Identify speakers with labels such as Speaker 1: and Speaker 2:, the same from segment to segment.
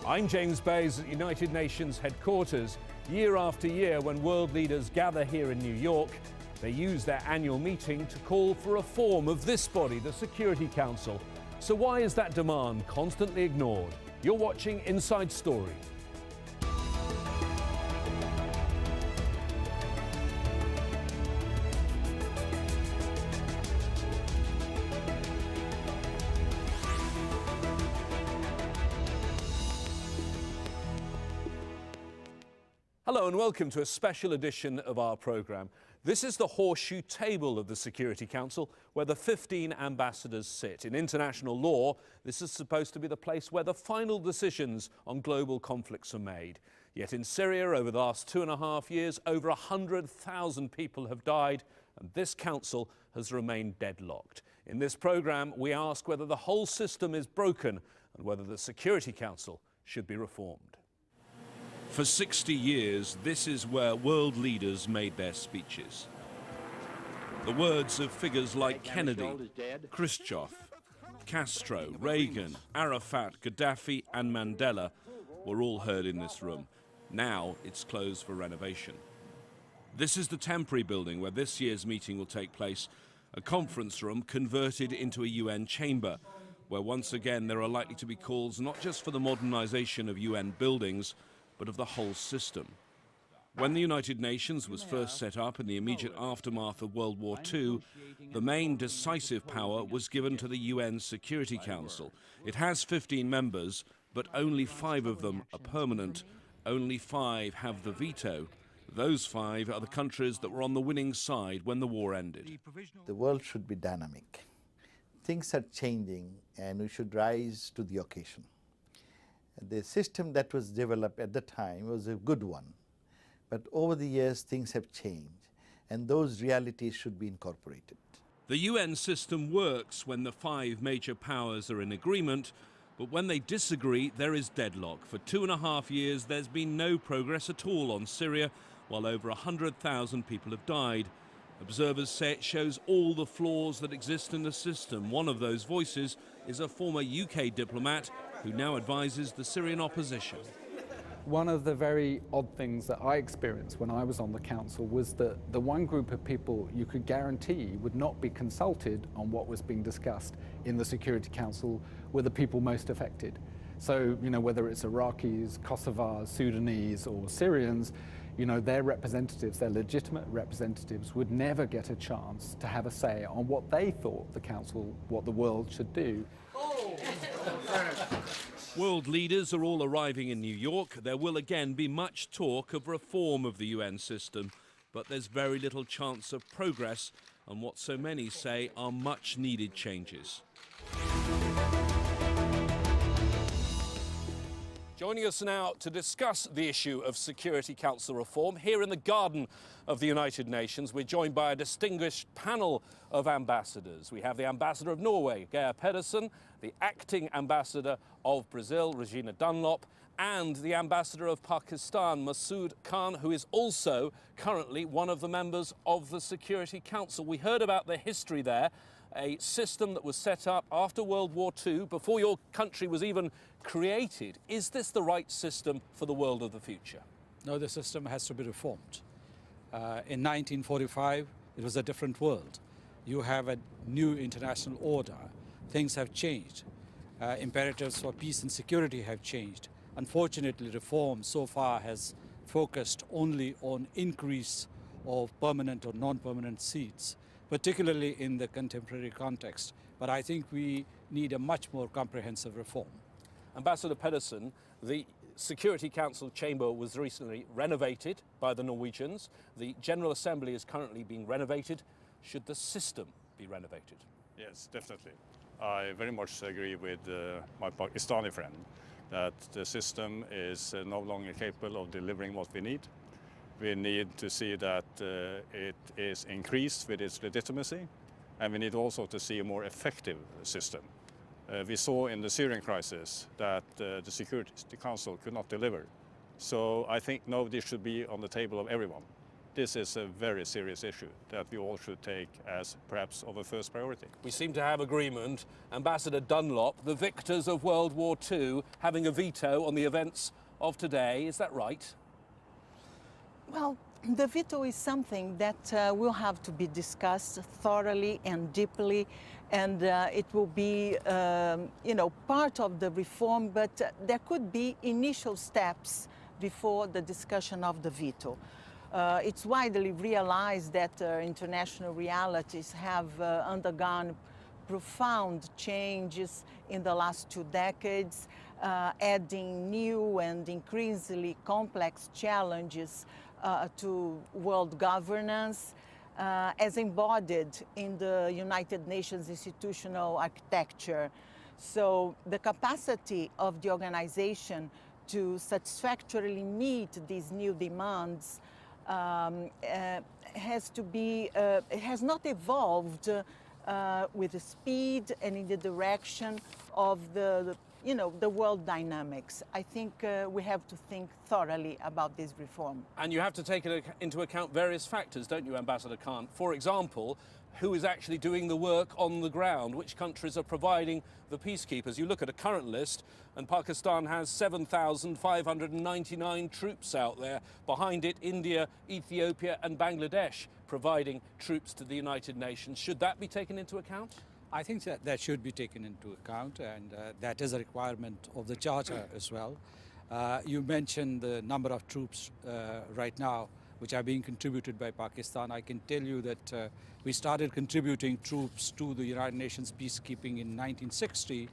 Speaker 1: I'm James Bays at United Nations headquarters. Year after year, when world leaders gather here in New York, they use their annual meeting to call for reform of this body, the Security Council. So why is that demand constantly ignored? You're watching Inside Story. Hello and welcome to a special edition of our programme. This is the horseshoe table of the Security Council, where the 15 ambassadors sit. In international law, this is supposed to be the place where the final decisions on global conflicts are made. Yet in Syria, over the last 2.5 years, over 100,000 people have died, and this council has remained deadlocked. In this programme, we ask whether the whole system is broken and whether the Security Council should be reformed. For 60 years, this is where world leaders made their speeches. The words of figures like Kennedy, Khrushchev, Castro, Reagan, Arafat, Gaddafi and Mandela were all heard in this room. Now it's closed for renovation. This is the temporary building where this year's meeting will take place, a conference room converted into a UN chamber, where once again there are likely to be calls not just for the modernization of UN buildings, but of the whole system. When the United Nations was first set up in the immediate aftermath of World War II, the main decisive power was given to the UN Security Council. It has 15 members, but only 5 of them are permanent. Only 5 have the veto. Those 5 are the countries that were on the winning side when the war ended.
Speaker 2: The world should be dynamic. Things are changing and we should rise to the occasion. The system that was developed at the time was a good one, but over the years things have changed and those realities should be incorporated.
Speaker 1: The UN system works when the 5 major powers are in agreement, but when they disagree there is deadlock. For 2.5 years there's been no progress at all on Syria, while over 100,000 people have died. Observers say it shows all the flaws that exist in the system. One of those voices is a former UK diplomat who now advises the Syrian opposition.
Speaker 3: One of the very odd things that I experienced when I was on the council was that the one group of people you could guarantee would not be consulted on what was being discussed in the Security Council were the people most affected. So, whether it's Iraqis, Kosovars, Sudanese or Syrians, their representatives, their legitimate representatives would never get a chance to have a say on what they thought the council, what the world should do.
Speaker 1: World leaders are all arriving in New York. There will again be much talk of reform of the UN system, but there's very little chance of progress on what so many say are much needed changes. Joining us now to discuss the issue of Security Council reform here in the garden of the United Nations, we're joined by a distinguished panel of ambassadors. We have the Ambassador of Norway, Geir Pedersen, the Acting Ambassador of Brazil, Regina Dunlop, and the Ambassador of Pakistan, Masood Khan, who is also currently one of the members of the Security Council. We heard about the history there, a system that was set up after World War II, before your country was even created. Is this the right system for the world of the future?
Speaker 4: No, the system has to be reformed. In 1945, it was a different world. You have a new international order. Things have changed. Imperatives for peace and security have changed. Unfortunately, reform so far has focused only on increase of permanent or non-permanent seats, particularly in the contemporary context. But I think we need a much more comprehensive reform.
Speaker 1: Ambassador Pedersen, the Security Council chamber was recently renovated by the Norwegians. The General Assembly is currently being renovated. Should the system be renovated?
Speaker 5: Yes, definitely. I very much agree with my Pakistani friend that the system is no longer capable of delivering what we need. We need to see that it is increased with its legitimacy, and we need also to see a more effective system. We saw in the Syrian crisis that the Security Council could not deliver. So I think nobody should be on the table of everyone. this is a very serious issue that we all should take as perhaps of a first priority.
Speaker 1: We seem to have agreement. Ambassador Dunlop, the victors of World War II, having a veto on the events of today. Is that right?
Speaker 6: Well, the veto is something that will have to be discussed thoroughly and deeply, and it will be, part of the reform, but there could be initial steps before the discussion of the veto. It's widely realized that international realities have undergone profound changes in the last 2 decades, adding new and increasingly complex challenges to world governance, as embodied in the United Nations institutional architecture. So the capacity of the organization to satisfactorily meet these new demands has not evolved with the speed and in the direction of the world dynamics. I think we have to think thoroughly about this reform.
Speaker 1: And you have to take into account various factors, don't you, Ambassador Khan? For example, who is actually doing the work on the ground? Which countries are providing the peacekeepers? You look at a current list, and Pakistan has 7,599 troops out there. Behind it, India, Ethiopia and Bangladesh providing troops to the United Nations. Should that be taken into account?
Speaker 4: I think that should be taken into account, and that is a requirement of the Charter as well. You mentioned the number of troops right now which are being contributed by Pakistan. I can tell you that we started contributing troops to the United Nations peacekeeping in 1960,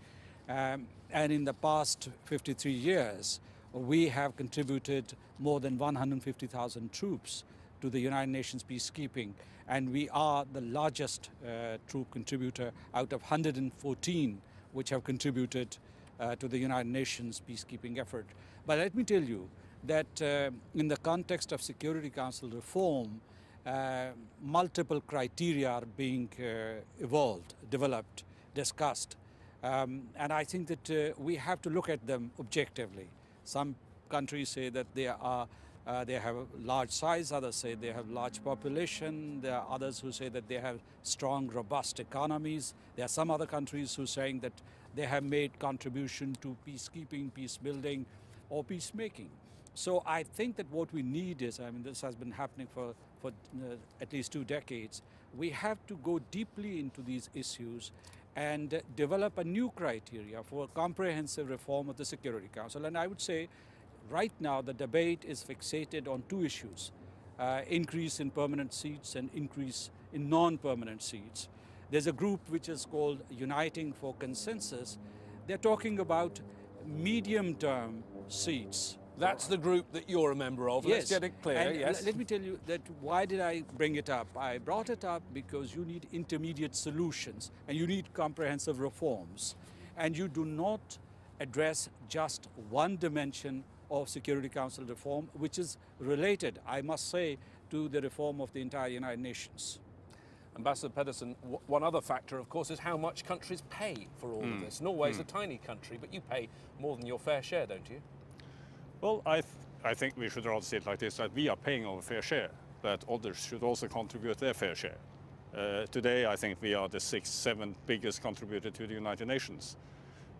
Speaker 4: and in the past 53 years, we have contributed more than 150,000 troops to the United Nations peacekeeping, and we are the largest troop contributor out of 114 which have contributed to the United Nations peacekeeping effort. But let me tell you that in the context of Security Council reform, multiple criteria are being developed, discussed, and I think that we have to look at them objectively. Some countries say that they have a large size, others say they have large population, there are others who say that they have strong, robust economies. There are some other countries who are saying that they have made contribution to peacekeeping, peace building, or peacemaking. So I think that what we need is, this has been happening for at least 2 decades, we have to go deeply into these issues and develop a new criteria for a comprehensive reform of the Security Council. And I would say right now the debate is fixated on 2 issues, increase in permanent seats and increase in non-permanent seats. There's a group which is called Uniting for Consensus. They're talking about medium-term seats.
Speaker 1: That's the group that you're a member of.
Speaker 4: Yes.
Speaker 1: Let's get it clear.
Speaker 4: And
Speaker 1: yes.
Speaker 4: let me tell you that why did I bring it up? I brought it up because you need intermediate solutions and you need comprehensive reforms. And you do not address just one dimension of Security Council reform, which is related, I must say, to the reform of the entire United Nations.
Speaker 1: Ambassador Pedersen, one other factor, of course, is how much countries pay for all of this. Norway's a tiny country, but you pay more than your fair share, don't you?
Speaker 5: Well, I think we should rather see it like this, that we are paying our fair share, but others should also contribute their fair share. Today, I think we are the 6th, 7th biggest contributor to the United Nations.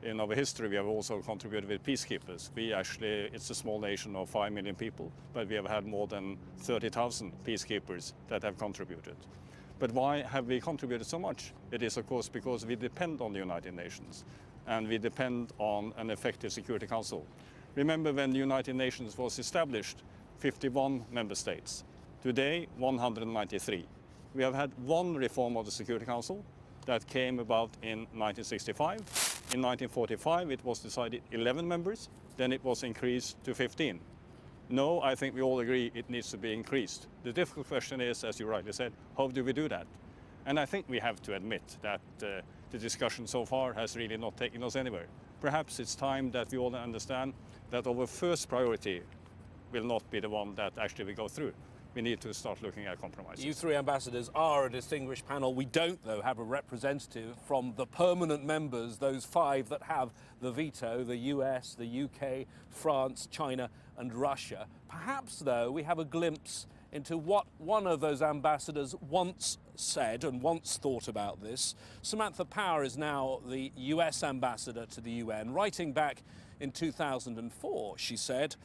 Speaker 5: In our history, we have also contributed with peacekeepers. It's a small nation of 5 million people, but we have had more than 30,000 peacekeepers that have contributed. But why have we contributed so much? It is, of course, because we depend on the United Nations, and we depend on an effective Security Council. Remember when the United Nations was established, 51 member states. Today, 193. We have had one reform of the Security Council that came about in 1965. In 1945, it was decided 11 members, then it was increased to 15. No, I think we all agree it needs to be increased. The difficult question is, as you rightly said, how do we do that? And I think we have to admit that the discussion so far has really not taken us anywhere. Perhaps it's time that we all understand that our first priority will not be the one that actually we go through. We need to start looking at compromises.
Speaker 1: You 3 ambassadors are a distinguished panel. We don't, though, have a representative from the permanent members, those 5 that have the veto, the US, the UK, France, China and Russia. Perhaps, though, we have a glimpse into what one of those ambassadors once said and once thought about this. Samantha Power is now the US ambassador to the UN. Writing back in 2004, she said,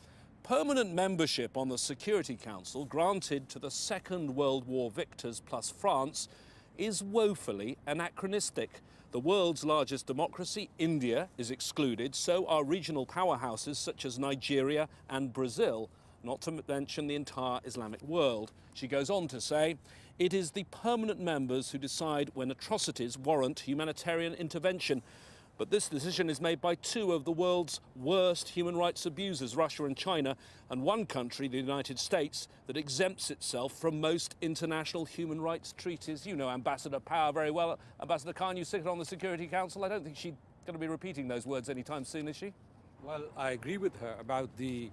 Speaker 1: "Permanent membership on the Security Council granted to the Second World War victors plus France is woefully anachronistic. The world's largest democracy, India, is excluded. So are regional powerhouses such as Nigeria and Brazil, not to mention the entire Islamic world." She goes on to say, "It is the permanent members who decide when atrocities warrant humanitarian intervention. But this decision is made by two of the world's worst human rights abusers, Russia and China, and one country, the United States, that exempts itself from most international human rights treaties." You know Ambassador Power very well. Ambassador Khan, you sit on the Security Council. I don't think she's going to be repeating those words anytime soon, is she?
Speaker 4: Well, I agree with her about the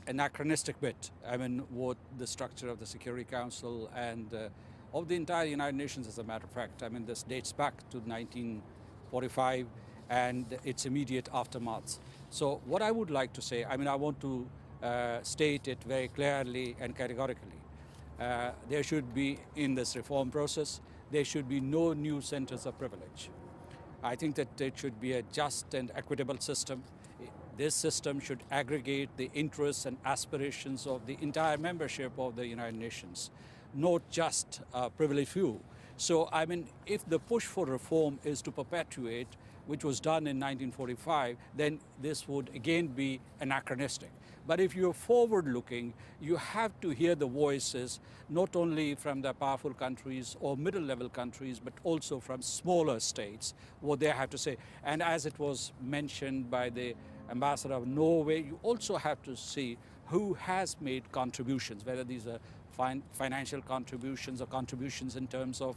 Speaker 4: anachronistic bit. I mean, what the structure of the Security Council and of the entire United Nations, as a matter of fact. I mean, this dates back to 1945 and its immediate aftermath. So what I would like to say, I mean, I want to state it very clearly and categorically. There should be, in this reform process, there should be no new centers of privilege. I think that it should be a just and equitable system. This system should aggregate the interests and aspirations of the entire membership of the United Nations, not just a privileged few. So, I mean, if the push for reform is to perpetuate, which was done in 1945, then this would again be anachronistic. But if you're forward-looking, you have to hear the voices not only from the powerful countries or middle-level countries, but also from smaller states, what they have to say. And as it was mentioned by the ambassador of Norway, you also have to see who has made contributions, whether these are financial contributions or contributions in terms of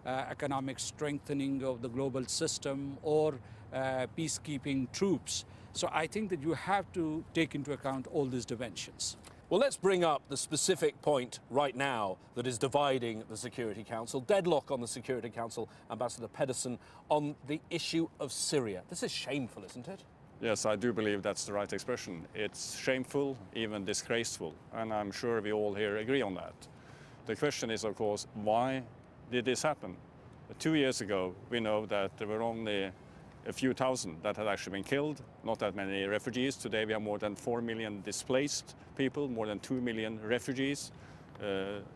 Speaker 4: economic strengthening of the global system or peacekeeping troops. So I think that you have to take into account all these dimensions.
Speaker 1: Well, let's bring up the specific point right now that is dividing the Security Council, deadlock on the Security Council, Ambassador Pedersen, on the issue of Syria. This is shameful, isn't it?
Speaker 5: Yes, I do believe that's the right expression. It's shameful, even disgraceful, and I'm sure we all here agree on that. The question is, of course, why did this happen? 2 years ago, we know that there were only a few thousand that had actually been killed, not that many refugees. Today we have more than 4 million displaced people, more than 2 million refugees.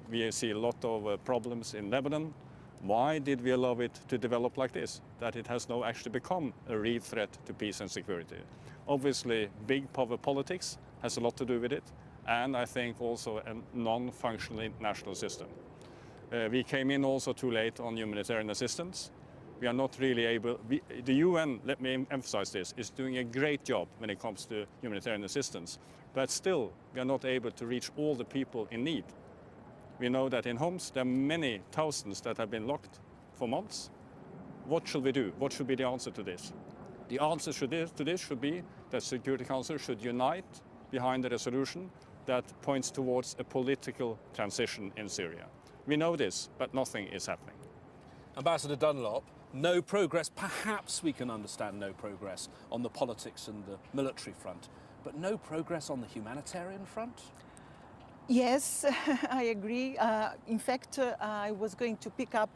Speaker 5: We see a lot of problems in Lebanon. Why did we allow it to develop like this? That it has now actually become a real threat to peace and security. Obviously, big power politics has a lot to do with it, and I think also a non-functional international system. We came in also too late on humanitarian assistance. We are not really able, the UN, let me emphasize this, is doing a great job when it comes to humanitarian assistance, but still we are not able to reach all the people in need. We know that in homes there are many thousands that have been locked for months. What should we do? What should be the answer to this? The answer to this should be that Security Council should unite behind a resolution that points towards a political transition in Syria. We know this, but nothing is happening.
Speaker 1: Ambassador Dunlop, no progress. Perhaps we can understand no progress on the politics and the military front, but no progress on the humanitarian front?
Speaker 6: Yes, I agree. In fact, I was going to pick up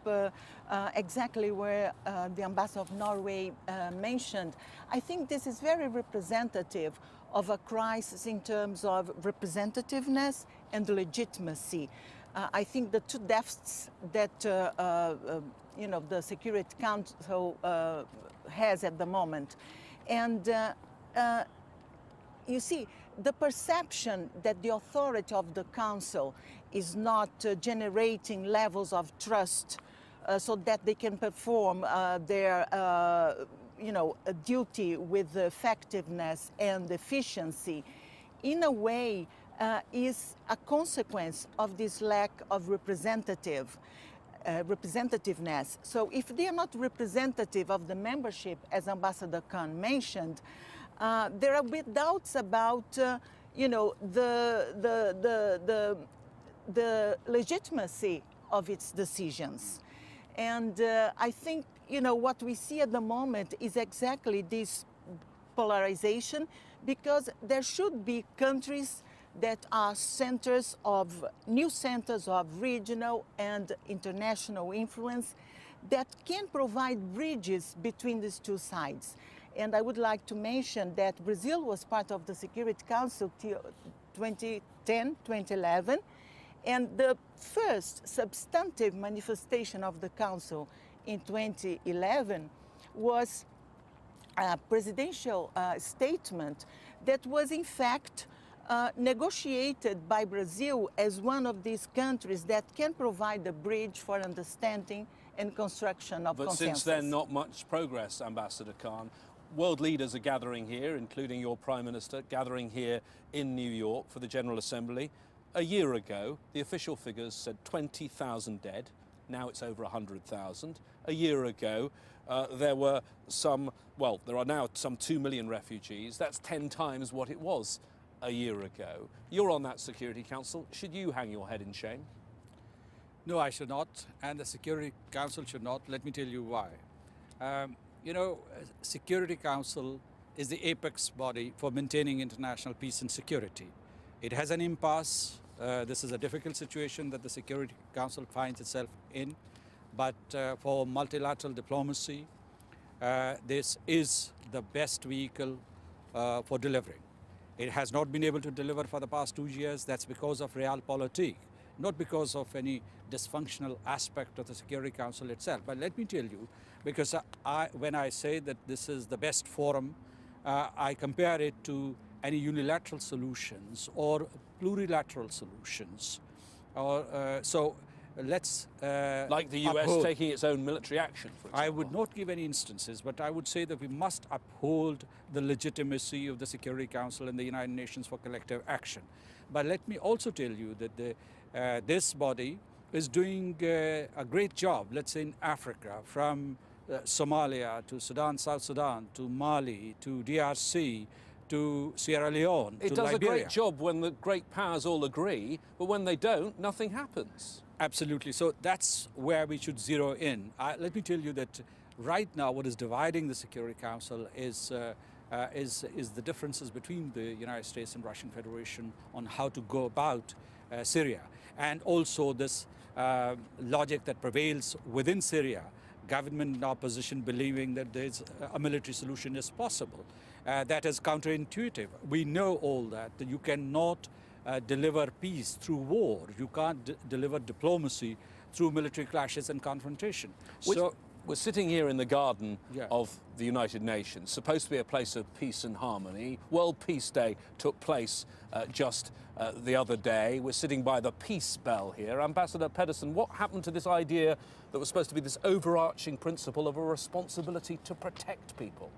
Speaker 6: exactly where the ambassador of Norway mentioned. I think this is very representative of a crisis in terms of representativeness and legitimacy. I think the two deficits that the Security Council has at the moment, and you see, the perception that the authority of the Council is not generating levels of trust so that they can perform their duty with effectiveness and efficiency, in a way, is a consequence of this lack of representativeness. So if they are not representative of the membership, as Ambassador Khan mentioned, there are big doubts about, the legitimacy of its decisions. And I think, what we see at the moment is exactly this polarization, because there should be countries that are new centers of regional and international influence that can provide bridges between these two sides. And I would like to mention that Brazil was part of the Security Council till 2010, 2011, and the first substantive manifestation of the Council in 2011 was a presidential statement that was in fact negotiated by Brazil as one of these countries that can provide a bridge for understanding and construction of consensus.
Speaker 1: But since then, not much progress, Ambassador Khan. World leaders are gathering here, including your Prime Minister, gathering here in New York for the General Assembly. A year ago, the official figures said 20,000 dead. Now it's over 100,000. A year ago, there are now some 2 million refugees. That's 10 times what it was a year ago. You're on that Security Council. Should you hang your head in shame?
Speaker 4: No, I should not, and the Security Council should not. Let me tell you why. Security Council is the apex body for maintaining international peace and security. It has an impasse. This is a difficult situation that the Security Council finds itself in, but for multilateral diplomacy, this is the best vehicle for delivering. It has not been able to deliver for the past 2 years. That's because of realpolitik, not because of any dysfunctional aspect of the Security Council itself. But let me tell you, because when I say that this is the best forum, I compare it to any unilateral solutions or plurilateral solutions. Let's
Speaker 1: like the US taking its own military action, for example.
Speaker 4: I would not give any instances, but I would say that we must uphold the legitimacy of the Security Council and the United Nations for collective action. But let me also tell you that this body is doing a great job, let's say in Africa, from Somalia to Sudan, South Sudan, to Mali, to DRC, to Sierra Leone,
Speaker 1: to Liberia. It does a great job when the great powers all agree, but when they don't, nothing happens.
Speaker 4: Absolutely. So that's where we should zero in. Let me tell you that right now what is dividing the Security Council is the differences between the United States and Russian Federation on how to go about Syria. And also this logic that prevails within Syria, government and opposition believing that there's a military solution is possible. That is counterintuitive. We know all that you cannot deliver peace through war. You can't deliver diplomacy through military clashes and confrontation.
Speaker 1: We're sitting here in the garden of the United Nations, supposed to be a place of peace and harmony. World Peace Day took place just the other day. We're sitting by the peace bell here. Ambassador Pedersen, what happened to this idea that was supposed to be this overarching principle of a responsibility to protect people?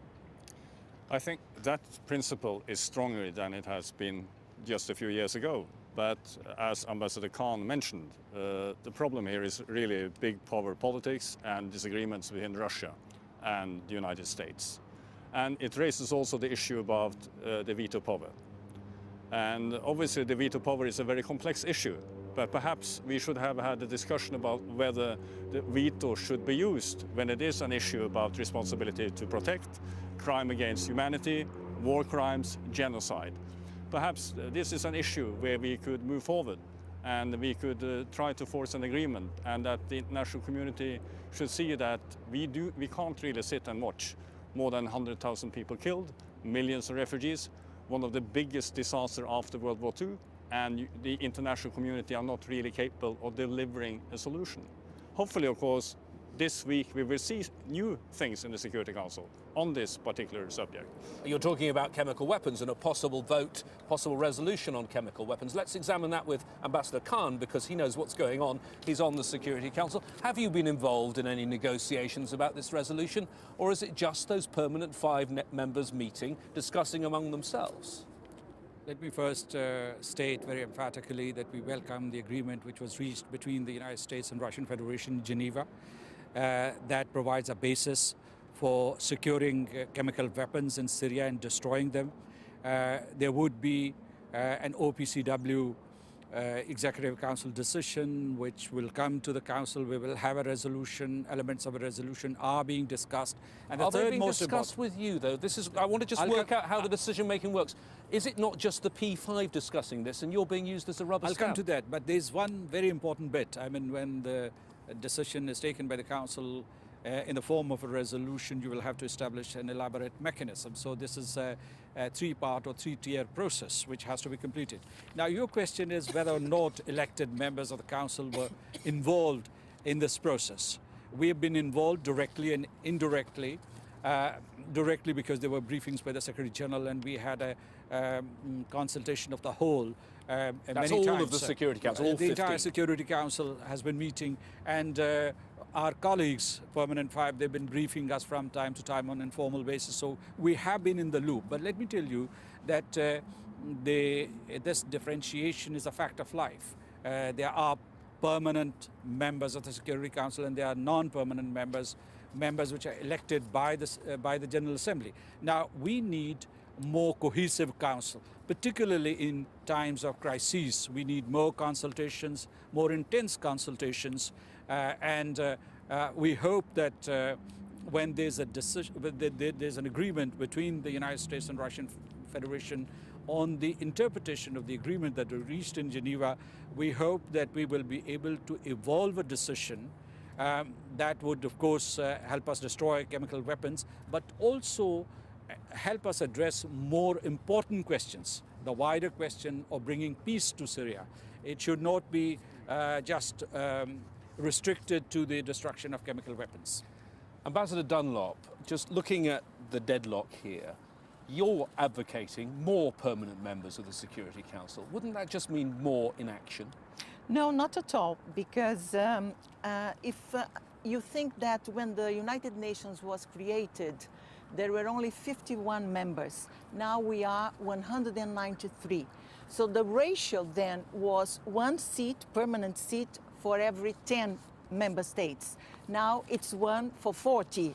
Speaker 5: I think that principle is stronger than it has been just a few years ago. But as Ambassador Khan mentioned, the problem here is really big power politics and disagreements within Russia and the United States. And it raises also the issue about the veto power. And obviously the veto power is a very complex issue, but perhaps we should have had a discussion about whether the veto should be used when it is an issue about responsibility to protect, crime against humanity, war crimes, genocide. Perhaps this is an issue where we could move forward and we could try to force an agreement, and that the international community should see that we can't really sit and watch more than 100,000 people killed, millions of refugees, one of the biggest disasters after World War II, and the international community are not really capable of delivering a solution. Hopefully, of course, this week we will see new things in the Security Council on this particular subject.
Speaker 1: You're talking about chemical weapons and a possible vote, possible resolution on chemical weapons. Let's examine that with Ambassador Khan, because he knows what's going on. He's on the Security Council. Have you been involved in any negotiations about this resolution, or is it just those permanent 5 members meeting, discussing among themselves?
Speaker 4: Let me first state very emphatically that we welcome the agreement which was reached between the United States and Russian Federation in Geneva. That provides a basis for securing chemical weapons in Syria and destroying them. There would be an OPCW Executive Council decision, which will come to the Council. We will have a resolution. Elements of a resolution are being discussed. And the
Speaker 1: Are they
Speaker 4: third
Speaker 1: being
Speaker 4: most
Speaker 1: discussed with you, though? I want to just work out how the decision-making works. Is it not just the P5 discussing this and you're being used as a rubber
Speaker 4: I'll
Speaker 1: stamp?
Speaker 4: come to that, but there's one very important bit. I mean, when the decision is taken by the Council in the form of a resolution, you will have to establish an elaborate mechanism. So this is a three-part or three-tier process which has to be completed. Now, your question is whether or not elected members of the Council were involved in this process. We have been involved directly and indirectly. Directly because there were briefings by the Secretary General, and we had a consultation of the whole
Speaker 1: That's
Speaker 4: many
Speaker 1: all
Speaker 4: times.
Speaker 1: of the Security Council, all
Speaker 4: The
Speaker 1: 15.
Speaker 4: entire Security Council has been meeting, and our colleagues, Permanent 5, they've been briefing us from time to time on an informal basis, so we have been in the loop. But let me tell you that this differentiation is a fact of life. There are permanent members of the Security Council and there are non-permanent members which are elected by the General Assembly. Now, we need more cohesive council, particularly in times of crises. We need more consultations, more intense consultations, and we hope that when there's a decision, there's an agreement between the United States and Russian Federation on the interpretation of the agreement that we reached in Geneva, we hope that we will be able to evolve a decision that would, of course, help us destroy chemical weapons, but also help us address more important questions, the wider question of bringing peace to Syria. It should not be just restricted to the destruction of chemical weapons.
Speaker 1: Ambassador Dunlop, just looking at the deadlock here, you're advocating more permanent members of the Security Council. Wouldn't that just mean more inaction?
Speaker 6: No, not at all, because if you think that when the United Nations was created, there were only 51 members. Now we are 193. So the ratio then was 1 seat, permanent seat, for every 10 member states. Now it's 1 for 40.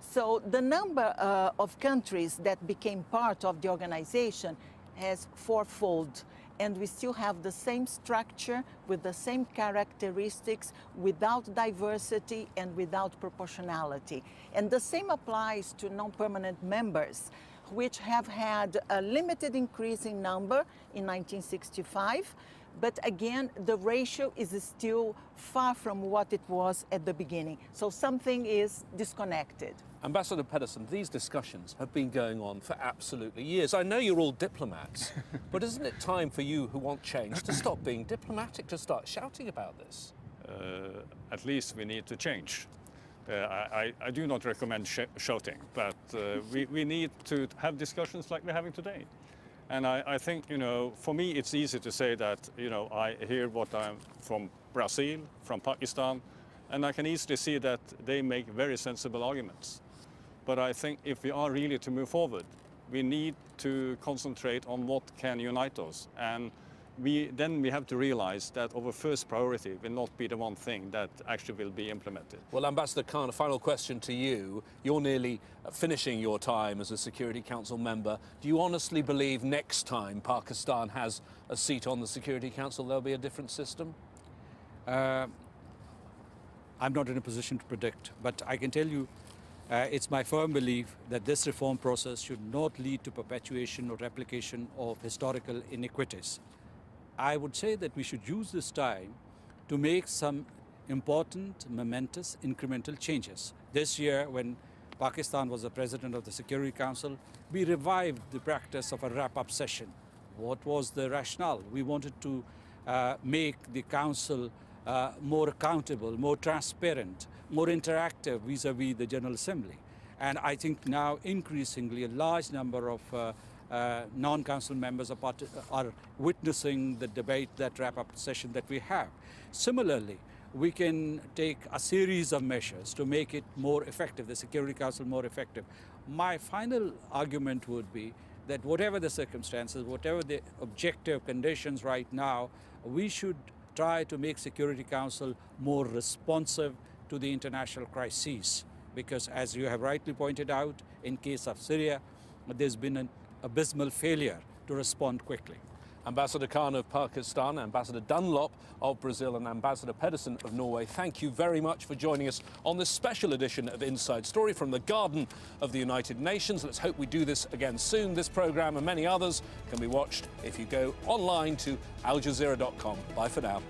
Speaker 6: So the number of countries that became part of the organization has fourfold. And we still have the same structure with the same characteristics, without diversity and without proportionality. And the same applies to non-permanent members, which have had a limited increase in number in 1965. But again, the ratio is still far from what it was at the beginning. So something is disconnected.
Speaker 1: Ambassador Pedersen, these discussions have been going on for absolutely years. I know you're all diplomats, but isn't it time for you who want change to stop being diplomatic, to start shouting about this?
Speaker 5: At least we need to change. I do not recommend shouting, but we need to have discussions like we're having today. And I think, for me, it's easy to say that, I hear what I'm from Brazil, from Pakistan, and I can easily see that they make very sensible arguments. But I think if we are really to move forward, we need to concentrate on what can unite us. And then we have to realize that our first priority will not be the one thing that actually will be implemented.
Speaker 1: Well, Ambassador Khan, a final question to you. You're nearly finishing your time as a Security Council member. Do you honestly believe next time Pakistan has a seat on the Security Council, there'll be a different system?
Speaker 4: I'm not in a position to predict, but I can tell you it's my firm belief that this reform process should not lead to perpetuation or replication of historical inequities. I would say that we should use this time to make some important, momentous, incremental changes. This year, when Pakistan was the president of the Security Council, we revived the practice of a wrap-up session. What was the rationale? We wanted to make the Council more accountable, more transparent, more interactive vis-a-vis the General Assembly. And I think now increasingly a large number of non-council members are witnessing the debate, that wrap-up session that we have. Similarly, we can take a series of measures to make it more effective, the Security Council more effective. My final argument would be that whatever the circumstances, whatever the objective conditions right now, we should try to make Security Council more responsive to the international crises. Because as you have rightly pointed out, in case of Syria, there's been an abysmal failure to respond quickly.
Speaker 1: Ambassador Khan of Pakistan, Ambassador Dunlop of Brazil and Ambassador Pedersen of Norway, thank you very much for joining us on this special edition of Inside Story from the Garden of the United Nations. Let's hope we do this again soon. This programme and many others can be watched if you go online to aljazeera.com. Bye for now.